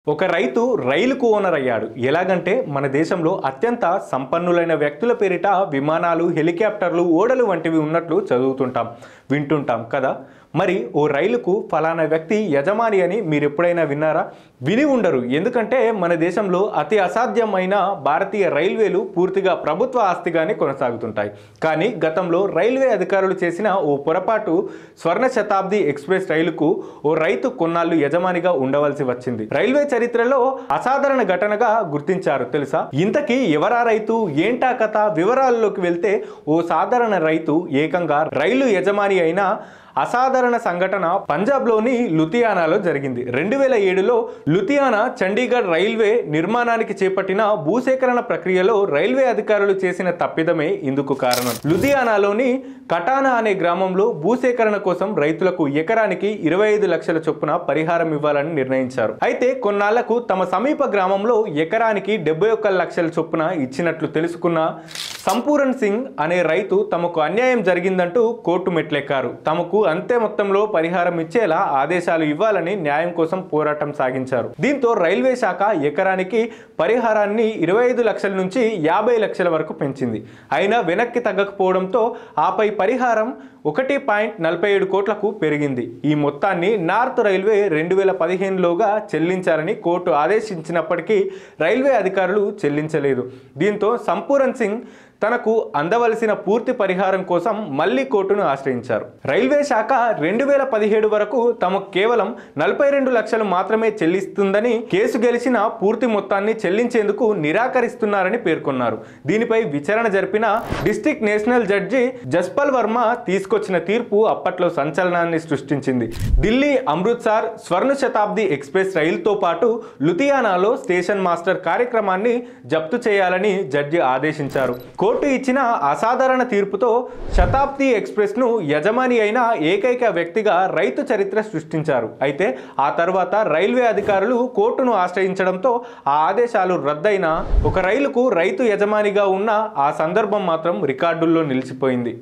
ఒక రైతు రైలుకు ఓనర్ అయ్యాడు. ఎలాగంటే మన దేశంలో అత్యంత సంపన్నులైన వ్యక్తుల పేరిట విమానాలు, హెలికాప్టర్లు, ఓడలు వంటివి ఉన్నట్లు చదువుతుంటాం, వింటుంటాం కదా. మరి ఓ రైలుకు ఫలానా వ్యక్తి యజమాని అని మీరు ఎప్పుడైనా విన్నారా? విని ఉండరు. ఎందుకంటే మన దేశంలో అతి అసాధ్యమైన భారతీయ రైల్వేలు పూర్తిగా ప్రభుత్వ ఆస్తిగానే కొనసాగుతుంటాయి. కానీ గతంలో రైల్వే అధికారులు చేసిన ఓ పొరపాటు స్వర్ణ శతాబ్ది ఎక్స్ప్రెస్ రైలుకు ఓ రైతు కొన్నాళ్ళు యజమానిగా ఉండవలసి వచ్చింది. రైల్వే చరిత్రలో అసాధారణ ఘటనగా గుర్తించారు తెలుసా? ఇంతకీ ఎవరా రైతు, ఏంటా కథ? వివరాల్లోకి వెళ్తే ఓ సాధారణ రైతు ఏకంగా రైలు యజమాని అయిన అసాధారణ సంఘటన పంజాబ్లోని లుధియానాలో జరిగింది. 2007లో లుధియానా చండీగఢ్ రైల్వే నిర్మాణానికి చేపట్టిన భూసేకరణ ప్రక్రియలో రైల్వే అధికారులు చేసిన తప్పిదమే ఇందుకు కారణం. లుధియానాలోని కటానా అనే గ్రామంలో భూసేకరణ కోసం రైతులకు ఎకరానికి 25 లక్షల చొప్పున పరిహారం ఇవ్వాలని నిర్ణయించారు. అయితే కొన్నాళ్లకు తమ సమీప గ్రామంలో ఎకరానికి 71 లక్షల చొప్పున ఇచ్చినట్లు తెలుసుకున్న సంపూరణ్ సింగ్ అనే రైతు తమకు అన్యాయం జరిగిందంటూ కోర్టు మెట్లెక్కారు. తమకు అంతే మొత్తంలో పరిహారం ఇచ్చేలా ఆదేశాలు ఇవ్వాలని న్యాయం కోసం పోరాటం సాగించారు. దీంతో రైల్వే శాఖ ఎకరానికి పరిహారాన్ని 25 లక్షల నుంచి 50 లక్షల వరకు పెంచింది. అయినా వెనక్కి తగ్గకపోవడంతో ఆపై పరిహారం 1.47 కోట్లకు పెరిగింది. ఈ మొత్తాన్ని నార్త్ రైల్వే 2015లోగా చెల్లించాలని కోర్టు ఆదేశించినప్పటికీ రైల్వే అధికారులు చెల్లించలేదు. దీంతో సంపూరణ్ సింగ్ తనకు అందవలసిన పూర్తి పరిహారం కోసం మళ్లీ కోర్టును ఆశ్రయించారు. రైల్వే శాఖ 2017 వరకు తమకు కేవలం 42 లక్షలు మాత్రమే చెల్లిస్తుందని, కేసు గెలిచిన పూర్తి మొత్తాన్ని చెల్లించేందుకు నిరాకరిస్తున్నారని పేర్కొన్నారు. దీనిపై విచారణ జరిపిన district national judge Jaspal Varma తీసుకొచ్చిన తీర్పు అప్పట్లో సంచలనాన్ని సృష్టించింది. ఢిల్లీ అమృత్సర్ స్వర్ణ శతాబ్ది ఎక్స్ప్రెస్ రైలుతో పాటు లుధియానాలో స్టేషన్ మాస్టర్ కార్యక్రమాన్ని జప్తు చేయాలని జడ్జి ఆదేశించారు. కోర్టు ఇచ్చిన అసాధారణ తీర్పుతో శతాబ్ది ఎక్స్ప్రెస్ ను యజమాని అయిన ఏకైక వ్యక్తిగా రైతు చరిత్ర సృష్టించారు. అయితే ఆ తర్వాత రైల్వే అధికారులు కోర్టును ఆశ్రయించడంతో ఆ ఆదేశాలు రద్దయిన ఒక రైలుకు రైతు యజమానిగా ఉన్న ఆ సందర్భం మాత్రం రికార్డుల్లో నిలిచిపోయింది.